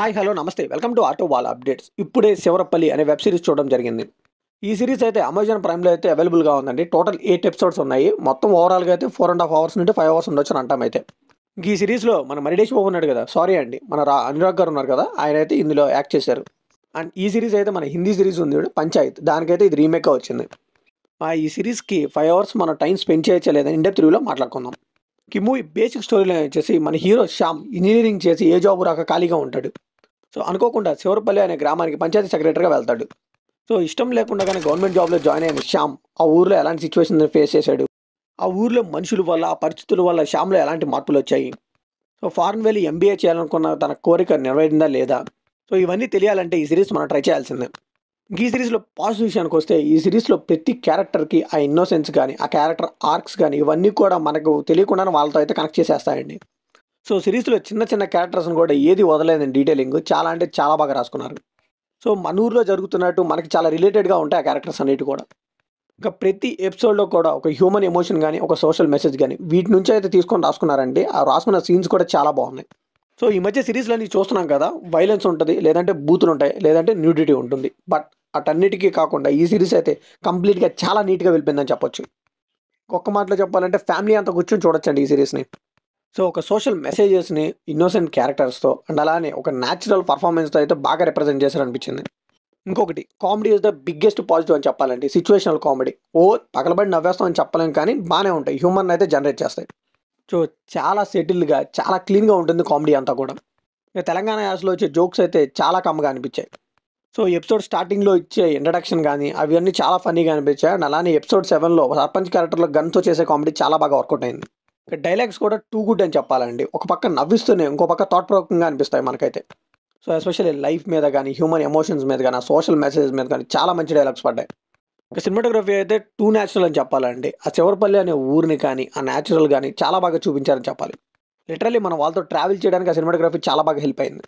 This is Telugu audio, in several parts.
హాయ్ హలో నమస్తే welcome to auto wall updates. ఇప్పుడే శివరపల్లి అనే వెబ్ సిరీస్ చూడడం జరిగింది. ఈ సిరీస్ అయితే అమెజాన్ ప్రైమ్లో అయితే అవైలబుల్గా ఉందండి. టోటల్ 8 ఎపిసోడ్స్ ఉన్నాయి. మొత్తం ఓవరాల్గా అయితే 4.5 అవర్స్ నుండి 5 అవర్స్ ఉండొచ్చు అని అంటాం. అయితే ఈ సిరీస్లో మన మరిడేష్ బాబు ఉన్నాడు కదా, సారీ అండి మన అనురాగ్ గారు ఉన్నారు కదా, ఆయన అయితే ఇందులో యాక్ట్ చేశారు. అండ్ ఈ సిరీస్ అయితే మన హిందీ సిరీస్ ఉంది చూడు, పంచాయత్, దానికైతే ఇది రీమేక్గా వచ్చింది. ఈ సిరీస్కి 5 అవర్స్ మనం టైం స్పెండ్ చేయొచ్చా లేదా ఇండెప్త్ రివ్యూలో మాట్లాడుకుందాం. ఈ మూవీ బేసిక్ స్టోరీలో వచ్చేసి మన హీరో శ్యామ్ ఇంజనీరింగ్ చేసి ఏ జాబ్ రాక ఖాళీగా ఉంటాడు. సో అనుకోకుండా శివరపల్లి అనే గ్రామానికి పంచాయతీ సెక్రటరీగా వెళ్తాడు. సో ఇష్టం లేకుండా కానీ గవర్నమెంట్ జాబ్లో జాయిన్ అయిన శ్యామ్ ఆ ఊర్లో ఎలాంటి సిచ్యువేషన్ ఫేస్ చేశాడు, ఆ ఊర్లో మనుషుల వల్ల ఆ పరిస్థితుల వల్ల శ్యామ్లో ఎలాంటి మార్పులు వచ్చాయి, సో ఫారెన్ వెళ్ళి ఎంబీఏ చేయాలనుకున్న తన కోరిక నెరవేరిందా లేదా, సో ఇవన్నీ తెలియాలంటే ఈ సిరీస్ మనం ట్రై చేయాల్సిందే. ఈ సిరీస్లో పాజిటివ్ విషయానికి వస్తే ఈ సిరీస్లో ప్రతి క్యారెక్టర్కి ఆ ఇన్నోసెన్స్ కానీ ఆ క్యారెక్టర్ ఆర్క్స్ కానీ ఇవన్నీ కూడా మనకు తెలియకుండానే వాళ్ళతో అయితే కనెక్ట్ చేసేస్తాయండి. సో సిరీస్లో చిన్న చిన్న క్యారెక్టర్స్ని కూడా ఏది వదలేదండి, డీటెయిలింగ్ చాలా అంటే చాలా బాగా రాసుకున్నారు. సో మన ఊర్లో జరుగుతున్నట్టు మనకి చాలా రిలేటెడ్గా ఉంటాయి ఆ క్యారెక్టర్స్ అన్నిటి కూడా. ఇంకా ప్రతి ఎపిసోడ్లో కూడా ఒక హ్యూమన్ ఎమోషన్ కానీ ఒక సోషల్ మెసేజ్ కానీ వీటి నుంచి అయితే తీసుకొని రాసుకున్నారండి. ఆ రాసుకున్న సీన్స్ కూడా చాలా బాగున్నాయి. సో ఈ మధ్య సిరీస్లన్నీ చూస్తున్నాం కదా, వైలెన్స్ ఉంటుంది, లేదంటే బూతులు ఉంటాయి, లేదంటే న్యూడిటీ ఉంటుంది. బట్ అటన్నిటికీ కాకుండా ఈ సిరీస్ అయితే కంప్లీట్గా చాలా నీట్గా వెళ్ళిపోయిందని చెప్పొచ్చు. ఒక్క మాటలో చెప్పాలంటే ఫ్యామిలీ అంతా కూర్చొని చూడొచ్చండి ఈ సిరీస్ని. సో ఒక సోషల్ మెసేజెస్ని ఇన్నోసెంట్ క్యారెక్టర్స్తో అండ్ అలానే ఒక న్యాచురల్ పర్ఫార్మెన్స్తో అయితే బాగా రిప్రజెంట్ చేశారనిపించింది. ఇంకొకటి comedy is the biggest positive అని చెప్పాలండి. సిచ్యువేషనల్ కామెడీ పగలబడి నవ్వేస్తాం అని చెప్పలేం, కానీ బాగానే ఉంటాయి, హ్యూమన్ అయితే జనరేట్ చేస్తాయి. సో చాలా సెటిల్గా చాలా క్లీన్గా ఉంటుంది కామెడీ అంతా కూడా. ఇక తెలంగాణ యాసలో వచ్చే జోక్స్ అయితే చాలా కమ్మగా అనిపించాయి. సో ఎపిసోడ్ స్టార్టింగ్లో ఇచ్చే ఇంట్రడక్షన్ కానీ అవన్నీ చాలా ఫన్నీగా అనిపించాయి. అండ్ అలానే ఎపిసోడ్ 7లో సర్పంచ్ క్యారెక్టర్లో గన్తో చేసే కామెడీ చాలా బాగా వర్కౌట్ అయింది. డైలాగ్స్ కూడా టూ గుడ్ అని చెప్పాలండి. ఒక పక్క నవ్విస్తూనే ఇంకో పక్క థాట్ ప్రొవోకింగ్గా అనిపిస్తాయి మనకైతే. సో ఎస్పెషల్లీ లైఫ్ మీద కానీ హ్యూమన్ ఎమోషన్స్ మీద కానీ సోషల్ మెసేజ్ మీద కానీ చాలా మంచి డైలాగ్స్ పడ్డాయి. ఇక సినిమాటోగ్రఫీ అయితే టూ న్యాచురల్ అని చెప్పాలండి. ఆ చివరిపల్లి అనే ఊరిని కానీ ఆ న్యాచురల్ కానీ చాలా బాగా చూపించారని చెప్పాలి. లిటరల్లీ మనం వాళ్ళతో ట్రావెల్ చేయడానికి ఆ సినిమాటోగ్రఫీ చాలా బాగా హెల్ప్ అయింది.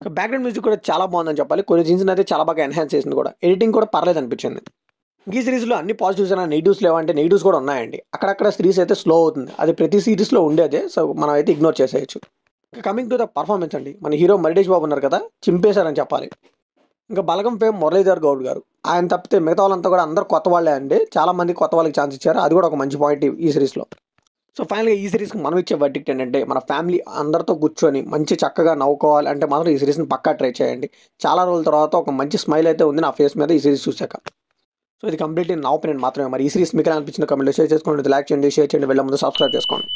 ఇక బ్యాక్గ్రౌండ్ మ్యూజిక్ కూడా చాలా బాగుందని చెప్పాలి. కొన్ని సీన్స్ అయితే చాలా బాగా ఎన్హాన్స్ చేసింది కూడా. ఎడిటింగ్ కూడా పర్లేదు అనిపించింది. ఈ సిరీస్లో అన్ని పాజిటివ్స్ అయినా నెగిటివ్స్ లేవంటే నెగిటివ్స్ కూడా ఉన్నాయండి. అక్కడక్కడ సిరీస్ అయితే స్లో అవుతుంది, అది ప్రతి సిరీస్లో ఉండేదే. సో మనం అయితే ఇగ్నోర్ చేసేయచ్చు. ఇంకా కమింగ్ టు ద పర్ఫార్మెన్స్ అండి, మన హీరో మరిడేష్ బాబు ఉన్నారు కదా, చింపేశారని చెప్పాలి. ఇంకా బలగం ఫేమ్ మురళీధర్ గౌడ్ గారు, ఆయన తప్పితే మిగతా వాళ్ళంతా కూడా అందరు కొత్త వాళ్ళే అండి. చాలా మంది కొత్త వాళ్ళకి ఛాన్స్ ఇచ్చారు, అది కూడా ఒక మంచి పాయింట్ ఈ సిరీస్లో. సో ఫైనల్గా ఈ సిరీస్కి మనం ఇచ్చే వర్డిక్ట్ ఏంటంటే మన ఫ్యామిలీ అందరితో కూర్చొని మంచి చక్కగా నవ్వుకోవాలి అంటే మాత్రం ఈ సిరీస్ని పక్కా ట్రై చేయండి. చాలా రోజుల తర్వాత ఒక మంచి స్మైల్ అయితే ఉంది నా ఫేస్ మీద ఈ సిరీస్ చూశాక. సో ఇది కంప్లీట్లీ నా ఒపీనియన్ మాత్రమే. మరి ఈ సిరీస్ మీకు ఎలా అనిపించిన కమెంట్లో షేర్ చేసుకోండి, లైక్ చేయండి, షేర్ చేయండి, వెళ్ళే ముందు సబ్స్క్రైబ్ చేసుకోండి.